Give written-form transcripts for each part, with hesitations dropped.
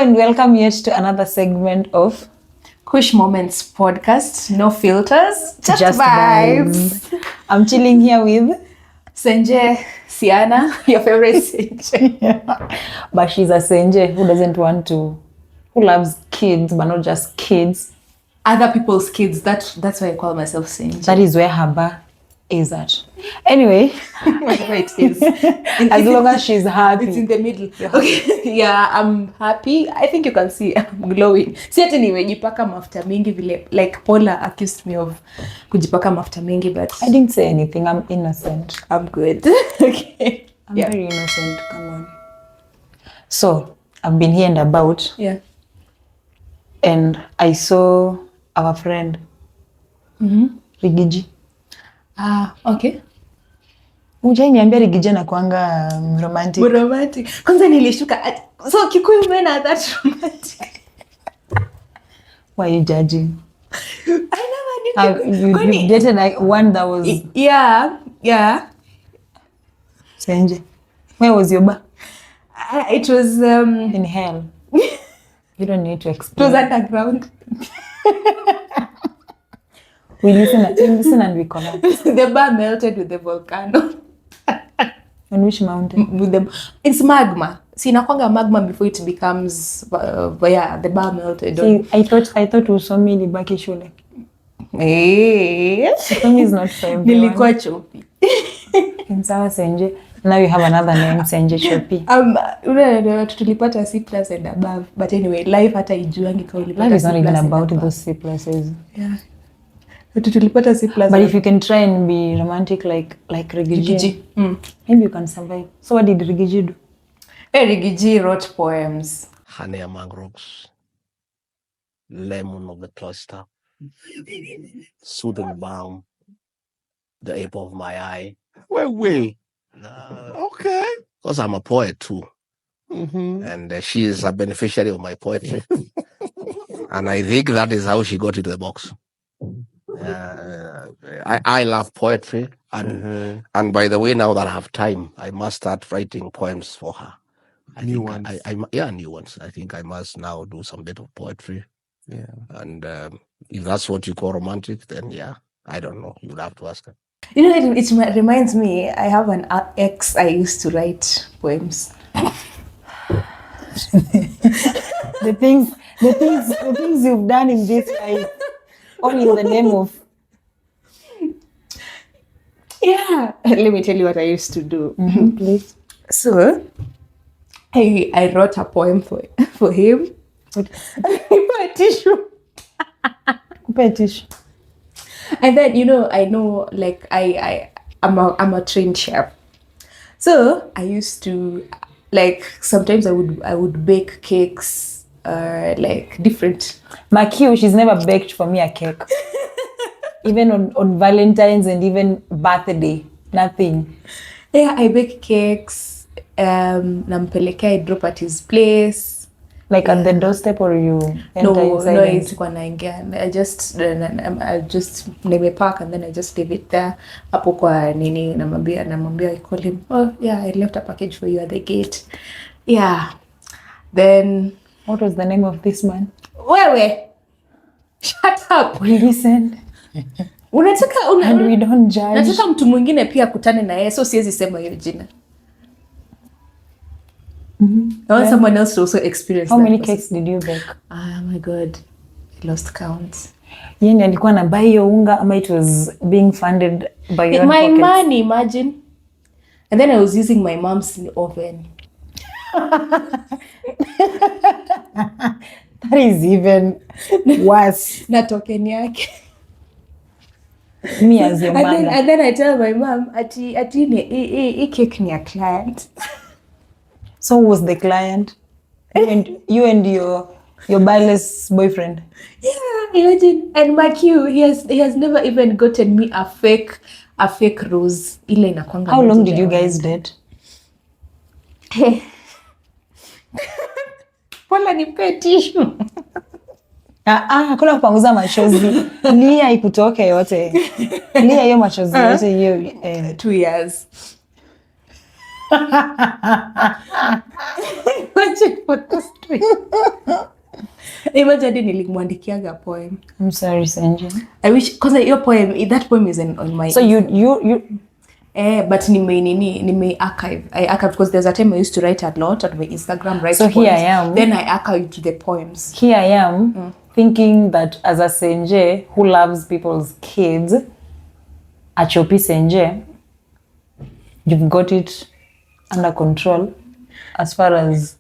and welcome yet to another segment of Kush Moments podcast. No filters, just vibes. I'm chilling here with Senje, Siana, your favorite Senje. But she's a Senje who doesn't want to, who loves kids, but not just kids. Other people's kids. That's why I call myself Senje. That is where her bar is at. Anyway, whatever it is. As long as she's happy. It's in the middle. Okay. Yeah, I'm happy. I think you can see I'm glowing. See ati nimejipaka mafuta mingi vile, like Paula accused me of kujipaka mafuta mingi, but I didn't say anything. I'm innocent. I'm good. Okay. I'm very innocent. Come on. So I've been here and about. Yeah. And I saw our friend Riggy. Okay. Ujai niambia Riggy anakuanga romantic. Romantic. Kwanza nilishuka. So Kikuyu men are that romantic. Why are you judging? I never knew. You dated like one that was... Yeah. Senje. Where was your bar? It was... in hell. You don't need to explain. It was underground. We listen and we collapse. The bar melted with the volcano. On which mountain? It's magma. See, nakwanga magma before it becomes... the bar melted. See, I thought usome libaki shule. Usome is not for everyone. Nilikuwa chopi. Sawa Senje. Now you have another name, Senje Chopi. Tulipata C+ and above. But anyway, life hata ijuangi kwa ulipata C+. Life is not even about those C+. Yeah. Tulipata C+. But if you can try and be romantic like Riggy, maybe you can survive. So what did Riggy do? Riggy wrote poems. Honey among rocks, lemon of the cluster, soothing balm, the apple of my eye. Wait. Okay. Because I'm a poet too. Mm-hmm. And she is a beneficiary of my poetry. And I think that is how she got into the box. I love poetry. And by the way, now that I have time, I must start writing poems for her. New ones. New ones. I think I must now do some bit of poetry. Yeah. And if that's what you call romantic, then I don't know. You'll have to ask her. You know, it reminds me, I have an ex I used to write poems. the things you've done in this life, all in the name of... Yeah. Let me tell you what I used to do. Please. So, I wrote a poem for him. A tissue. And then, I know, like, I'm a trained chef. So I used to, like, sometimes I would bake cakes, like different. Makio, she's never baked for me a cake. Even on Valentine's and even birthday, nothing. Yeah, I bake cakes. Nampelekea, I drop at his place. Like at the doorstep, or you enter inside? No, it's naingia. I just nimepark and then I just leave it there. Hapo kwa nini namwambia I call him. Oh yeah, I left a package for you at the gate. Yeah. Then what was the name of this man? Wewe. Shut up. We listen. And we don't judge. Nataka mtu mwingine pia kutane na yeye, so siwezi sema hiyo jina. I want someone else to also experience How that. many cakes did you bake? Oh my God. I lost count. Yeye alikuwa na buy your unga ama it was being funded by your my pockets? money, imagine. And then I was using my mom's oven. That is even worse. Na token yake. Me as your mother. And then I tell my mom, ati hii cake ni a client. So who was the client? You and your bireless boyfriend. Yeah, imagine. And Makiu, he has never even gotten me a fake rose. Ile inakwanga. How long did you guys date? Pola nipe tissue. Hakuna kupanguza machozi. Lia ikutoke yote. Lia hiyo machozi yote hiyo. 2 years. Imagine what the story. Imagine nilimwandikiaga poem. I'm sorry, Senje. I wish, because your poem, that poem is on my. So you. But nime archive. I archive because there's a time I used to write a lot on my Instagram. Write So poems. here I am. Then I archived the poems. Here I am thinking that as a Senje who loves people's kids, a chopi Senje, you've got it under control as far as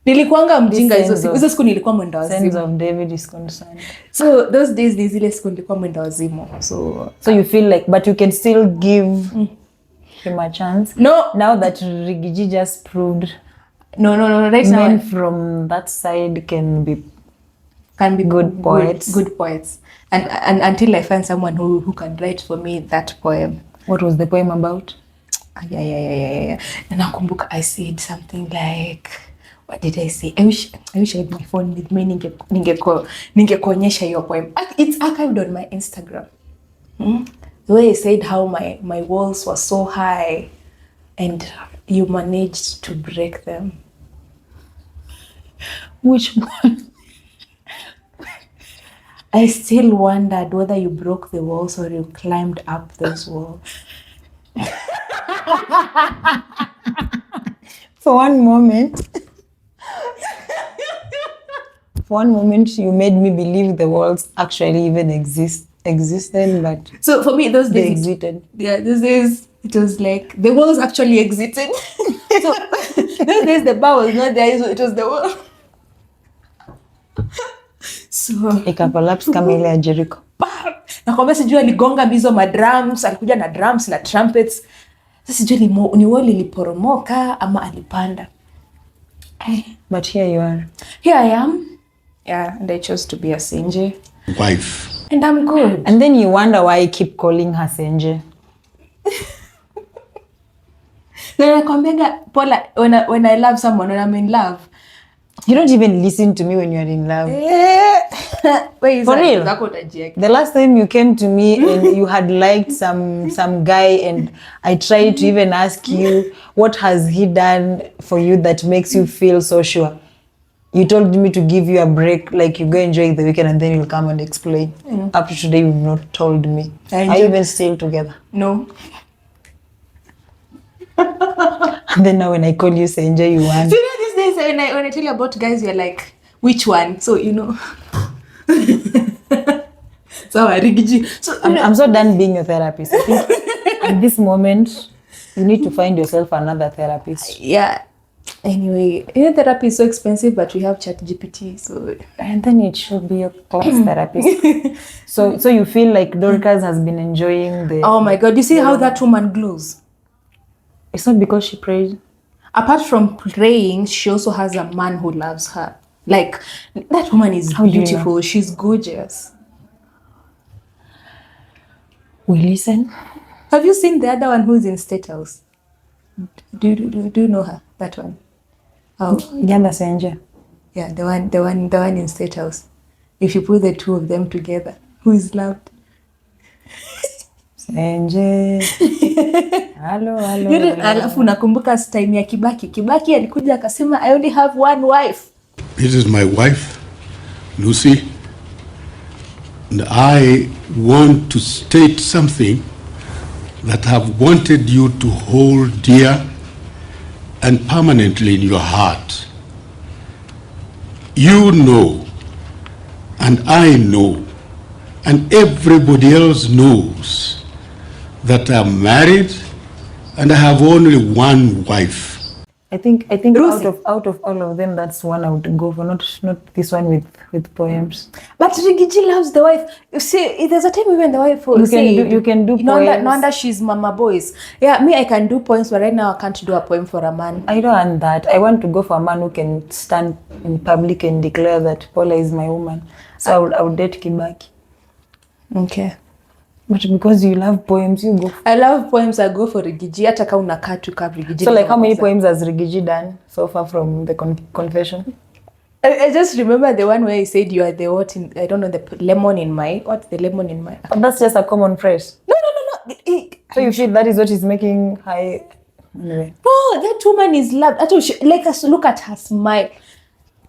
Nilikuanga mjinga hizo siku nilikuwa mwenda wazimu. sense of David is concerned. So those days ni zile siku nilikuwa mwenda wazimu. So you feel like, but you can still give him a chance. No. Now that Riggy just proved No. Right men now from that side can be good poets. Good poets. And until I find someone who can write for me that poem. What was the poem about? Yeah. And nakumbuka I said something like, what did I say? I wish I had my phone with me. Ningekuonyesha your poem. It's archived on my Instagram. The way I said how my walls were so high and you managed to break them. Which one? I still wondered whether you broke the walls or you climbed up those walls. For one moment, you made me believe the walls actually even existed, but So for me, those they days, existed. yeah, those days it was like the walls actually exited. So those days the bar was not there, so it was the wall. So Ikakolapse kama ile ya Jericho. nakwambia sijui aligonga hizo madrums, alikuja na drums na trumpets. Sasa sijui ni wall iliporomoka ama alipanda. But here you are. Here I am. Yeah, and I chose to be a Senje. Wife. And I'm good. And then you wonder why I keep calling her Senje. Then nakwambia Paula, when I love someone, when I'm in love, You don't even listen to me when you're in love. Wait, For real? The last time you came to me and you had liked some guy and I tried to even ask you, what has he done for you that makes you feel so sure? You told me to give you a break, like you go enjoy the weekend and then you'll come and explain. Up to today, you've not told me. Are you even still together? No. And then now when I call you, say, enjoy you want. So you know these days when I tell you about guys, you're like, which one? So you know. So Riggy. So I'm so done being your therapist. I think at this moment, you need to find yourself another therapist. Yeah. Anyway, therapy is so expensive, but we have ChatGPT, so and then it should be a class therapist. So you feel like Dorcas has been enjoying the. Oh my God! You see how that woman glows? It's not because she prayed. Apart from praying, she also has a man who loves her. Like, that woman is beautiful. She's gorgeous. We listen. Have you seen the other one who's in State House? Do you know her? That one? Oh, Ganda Senje. Yeah, the one in State House. If you put the two of them together, who is loved? Senje. Hello. Alafu nakumbuka time ya Kibaki alikuja akasema, I only have one wife. This is my wife, Lucy. And I want to state something that I've wanted you to hold dear and permanently in your heart. You know, and I know, and everybody else knows that I'm married and I have only one wife. I think out of all of them, that's one I would go for, not this one with poems. But Riggy loves the wife. You see, there's a time when the wife will you can do poems. No wonder she's mama boys. Yeah, me, I can do poems, but right now I can't do a poem for a man. I don't want that. I want to go for a man who can stand in public and declare that Paula is my woman. So I would date Kibaki. Okay. But because you love poems, you go. I love poems. I go for Riggy. Hata kama unakaa tu kama Riggy. So like how many poems has Riggy done so far from the confession? I just remember the one where he said you are the what in, I don't know, the lemon in my, what's the lemon in my? But that's just a common phrase. No. So you feel that is what is making high. Anyway. Oh, that woman is loved. Look at her smile.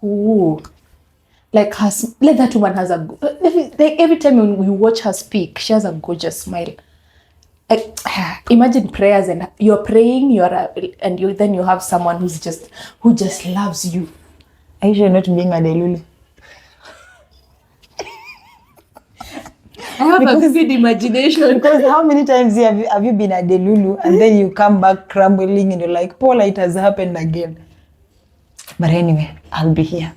Ooh. like that woman has like every time when we watch her speak, she has a gorgeous smile. Like, imagine prayers and you're praying, then you have someone who just loves you. Are you sure not being a delulu? I have a vivid imagination. Because how many times have you been a delulu and then you come back crumbling and you're like, Paula, it has happened again. But anyway, I'll be here.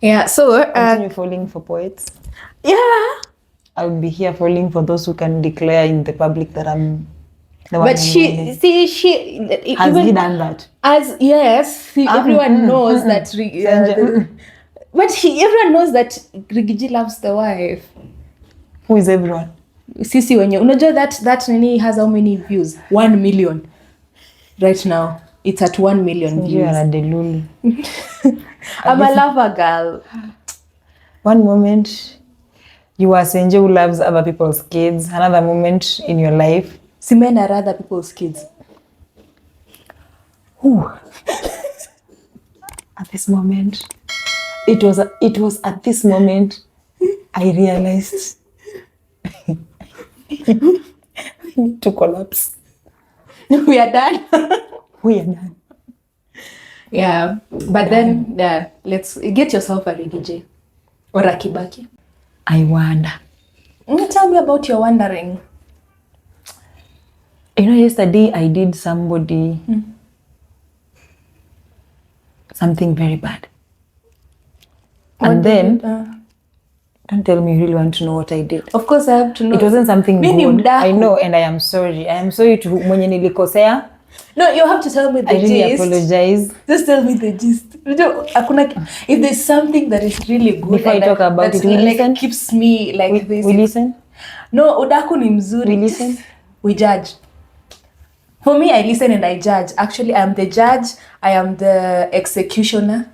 Yeah, so continue falling for poets. Yeah. I'll be here falling for those who can declare in the public that I'm the one. But has he done that? Everyone knows that. But everyone knows that Riggy loves the wife. Who is everyone? Sisi wenye. Unajua that nini has how many views? 1 million. Right now. It's at 1 million views. You are a delulu. I'm a lover girl. One moment, you are Senje who loves other people's kids. Another moment in your life, men are other people's kids. Who? At this moment, it was at this moment I realized I need to collapse. We are done. We are done. Yeah, but then let's get yourself a Riggy or a Kibaki. I wonder. Tell me about your wondering. You know, yesterday I did somebody something very bad. And then, don't tell me you really want to know what I did. Of course I have to know. It wasn't something good. I know, and I am sorry. I am sorry to mwenye nilikosea. No, you have to tell me the gist. I really apologize. Just tell me the gist. If there's something that is really good, before I talk about it, we listen. Keeps me like this. We listen. No, udaku ni mzuri. We listen. We judge. For me, I listen and I judge. Actually, I am the judge. I am the executioner.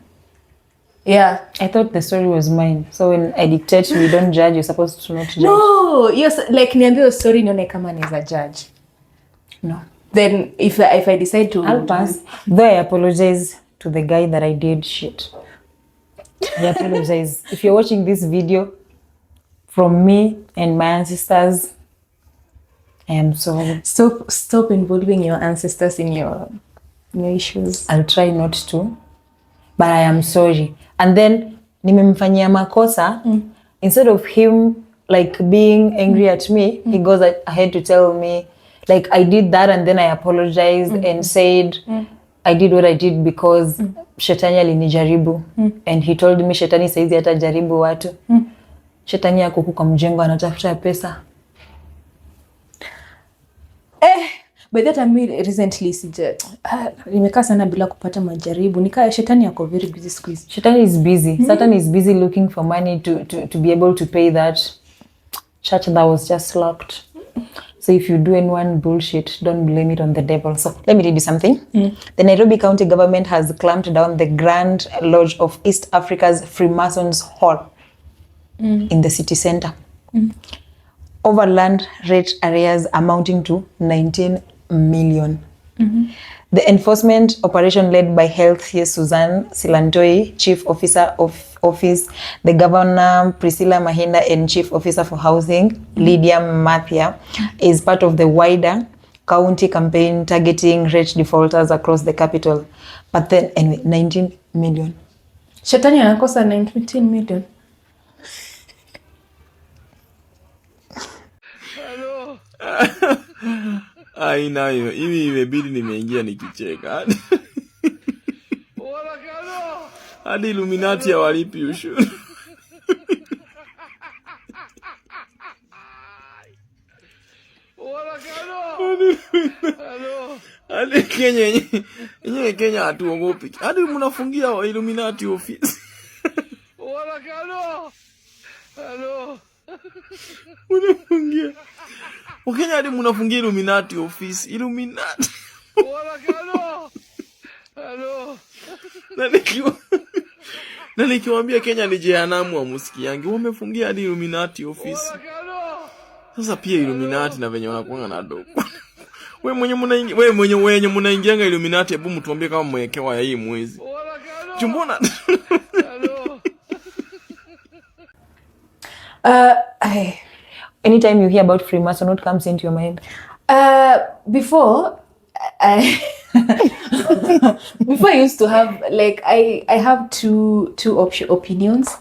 Yeah. I thought the story was mine. So when I dictate, we don't judge. You're supposed to not judge. No, yes. Like niambie story nione kama ni za judge. No. Then if I decide to, I'll pass. Though I apologize to the guy that I did shit. I apologize. If you're watching this video from me and my ancestors, I am sorry. Stop involving your ancestors in your issues. I'll try not to, but I am sorry. And then nimemfanyia makosa. Instead of him like being angry at me, he goes ahead to tell me like I did that, and then I apologized and said I did what I did because shetani alinijaribu. And he told me shetani saizi hata jaribu watu. Shetani yako kwa mjengo anatafuta pesa. But that I made recently nimekaa sana bila kupata majaribu. Nikaa shetani yako very busy squeeze. Shetani is busy. Satan is busy looking for money to be able to pay that church that was just locked. So if you do anyone bullshit, don't blame it on the devil. So let me read you something. The Nairobi County government has clamped down the Grand Lodge of East Africa's Freemasons Hall in the city center over land rate arrears amounting to 19 million. The enforcement operation led by Health Susan Silantoi, Chief Officer of Office, the Governor Priscilla Mahinda, and Chief Officer for Housing Lydia Mathia, is part of the wider county campaign targeting rate defaulters across the capital. But then anyway, 19 million. Shetani anakosa 19 million. Hello. Nayo hivi imebidi nimeingia nikicheka. Hadi Illuminati hawalipi ushuru. Hadi Kenya hatuogopi. Hadi mnafungia Illuminati office. Hello. Unafungia. Wakenya hadi mnafungia Illuminati office. Illuminati. Hello. Na nikiwaambia Kenya ni jehanamu amusikiangi. Wamefungia hadi Illuminati office. Sasa pia Illuminati na venye wanakuanga na dogo. Wewe mwenye mnaingianga Illuminati, hebu mtuambie kama mwekewa ya hii mwezi. Chumbona. Anytime you hear about Freemason, what comes into your mind? Before I before I used to have like I have two opinions.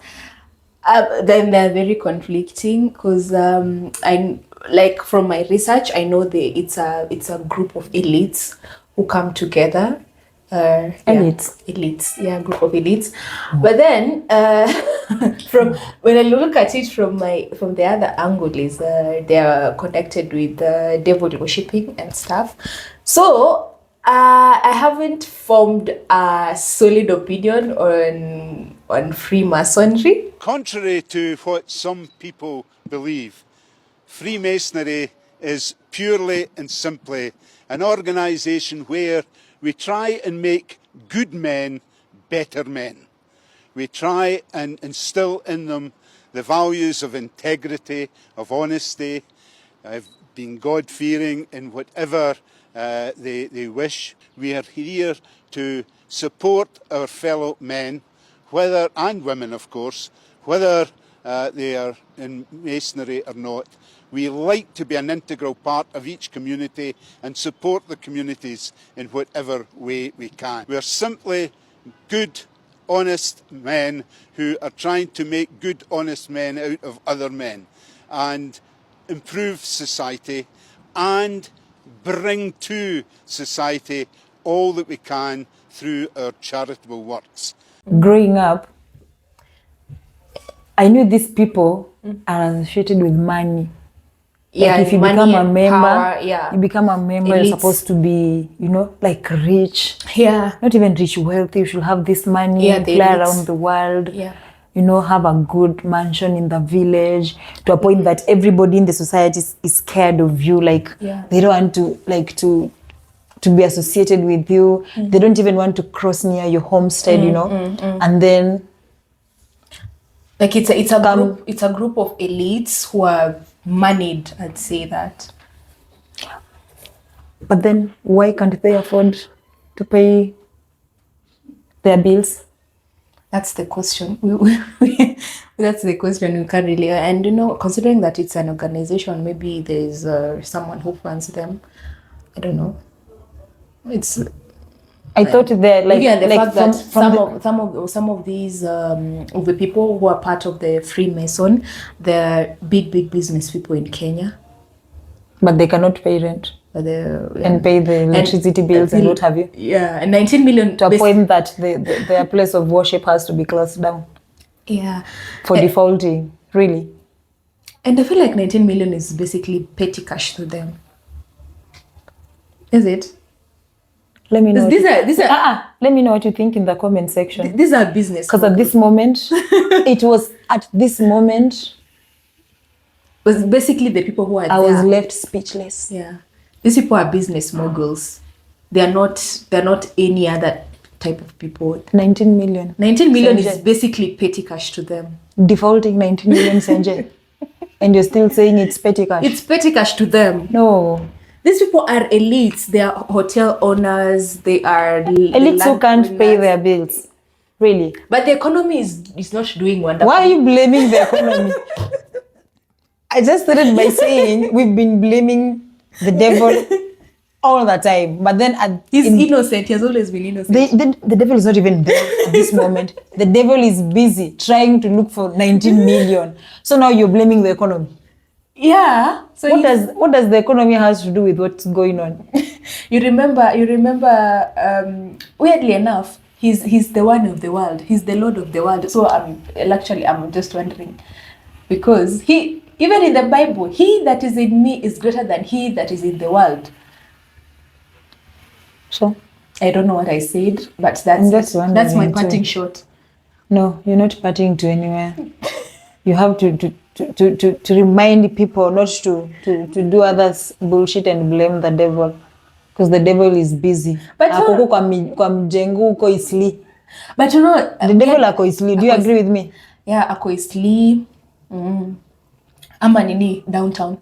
Then they're very conflicting because I like from my research I know it's a group of elites who come together. Elites, group of elites. But then from when I look at it from the other angle is they are connected with devil worshipping and stuff. So I haven't formed a solid opinion on Freemasonry. Contrary to what some people believe, Freemasonry is purely and simply an organisation where we try and make good men better men. We try and instill in them the values of integrity, of honesty, of being God-fearing in whatever they wish. We are here to support our fellow men, whether and women, of course, whether they are in masonry or not. We like to be an integral part of each community and support the communities in whatever way we can. We are simply good, honest men who are trying to make good, honest men out of other men and improve society and bring to society all that we can through our charitable works. Growing up, I knew these people are associated with money. Yeah, like if you money become a and member, power, yeah. you become a member, Elites. you're supposed to be, like rich. Yeah. Not even rich, wealthy. You should have this money, Yeah, the fly elites. around the world. Yeah. Have a good mansion in the village to a point that everybody in the society is scared of you. Like they don't want to be associated with you. They don't even want to cross near your homestead, And then like it's a group of elites who are moneyed, I'd say that. But then why can't they afford to pay their bills? That's the question. That's the question we can't really. And considering that it's an organization, maybe there's someone who funds them. I don't know. I thought they're like the like fact that some of these of the people who are part of the Freemason, they're big business people in Kenya. But they cannot pay rent. And pay the electricity bills and what have you. Yeah, and 19 million to a point that their place of worship has to be closed down. Yeah. For defaulting, really. And I feel like 19 million is basically petty cash to them. Is it? Let me know. Let me know what you think in the comment section. These are business. Because at this moment, was basically the people who are I was left speechless. Yeah. These people are business moguls. They are not any other type of people. 19 million. 19 million is basically petty cash to them. Defaulting 19 million Senje. And you're still saying it's petty cash. It's petty cash to them. No. These people are elites. They are hotel owners. They are elites who can't pay their bills. Really. But the economy is not doing wonderful. Why are you blaming the economy? I just started by saying we've been blaming the devil all the time. But then he's innocent. He has always been innocent. The devil is not even there at this moment. The devil is busy trying to look for 19 million. So now you're blaming the economy. Yeah. So what does the economy has to do with what's going on? You remember weirdly enough, he's the one of the world. He's the Lord of the world. So I'm just wondering, because even in the Bible, he that is in me is greater than he that is in the world. So I don't know what I said, but that's my parting shot. No, you're not parting to anywhere. You have to remind people not to do others bullshit and blame the devil, because the devil is busy. But kwa mjengo uko Isli. But the devil ako Isli. Do you agree with me? Yeah, ako Isli. Ama nini downtown.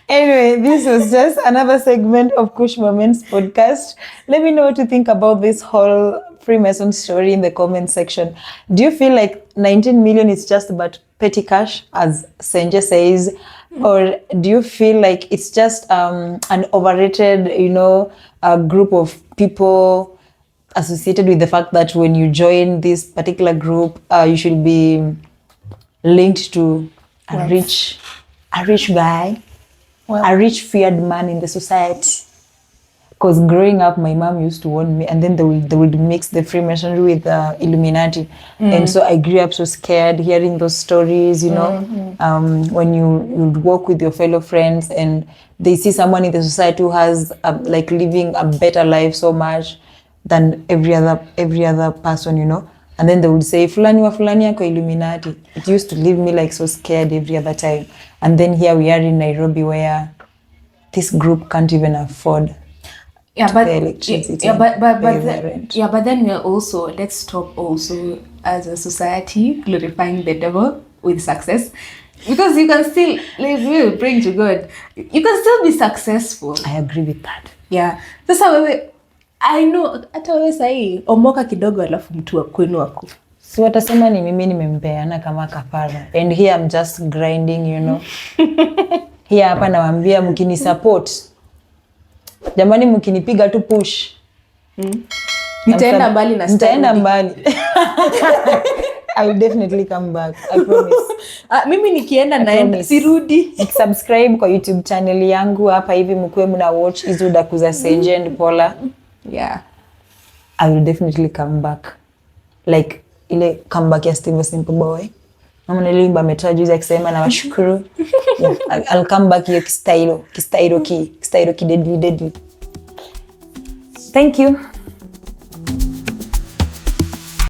Anyway, this was just another segment of Kush Moments podcast. Let me know what you think about this whole Freemason story in the comment section. Do you feel like 19 million is just about petty cash, as Senja says, or do you feel like it's just an overrated, a group of people associated with the fact that when you join this particular group, you should be linked to a rich guy, a rich feared man in the society? Because growing up, my mom used to warn me, and then they would mix the Freemasonry with Illuminati. And so I grew up so scared hearing those stories, when you walk with your fellow friends and they see someone in the society who has like living a better life so much than every other person, And then they would say, Fulani wa Fulani yako Illuminati. It used to leave me like so scared every other time. And then here we are in Nairobi where this group can't even afford the electricity. But then we're also, let's stop also as a society glorifying the devil with success. Because you can still, like, we bring to God, you can still be successful. I agree with that. Yeah. Sasa wewe, I know, hata wewe sahi, omoka kidogo alafu mtu wa kwenu wako. Si watasema ni mimi nimempeana kama kafara. And here I'm just grinding, Here hapa nawaambia mkini support. Jamani mkinipiga tu push. Nitaenda mbali na nitaenda mbali. I will definitely come back. I promise. Mimi nikienda naenda sirudi. Subscribe kwa YouTube channel yangu hapa hivi mkuwe mna watch hizo daku za Senja and Paula. Yeah. I will definitely come back. Like ile comeback ya Steve Simple Boy. Mama nilimba ametajuza akisema na washukuru. Yeah, I'll come back hiyo kistailo ki deadly. Thank you.